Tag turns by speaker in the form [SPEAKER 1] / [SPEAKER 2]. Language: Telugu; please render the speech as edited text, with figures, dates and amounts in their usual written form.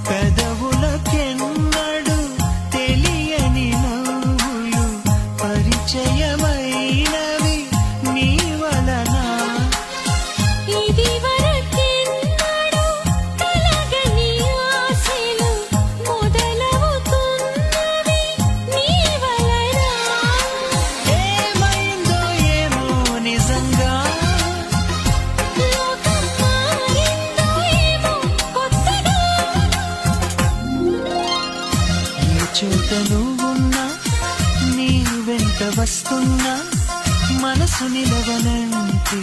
[SPEAKER 1] పెదవులకెన్నడు తెలియని నవ్వులు పరిచయమైనవి నీ వలన.
[SPEAKER 2] ఇది వరకెన్నడు కలగని ఆశలు మొదలవుతున్నవి నీ వలన.
[SPEAKER 1] ఏమైందో ఏమో నిజంగా,
[SPEAKER 2] లోకం మారిందో ఏమో కొత్తగా.
[SPEAKER 1] ఏ చోట నువ్వున్నా నీ వెంట వస్తున్నా మనసు నిలవనంటే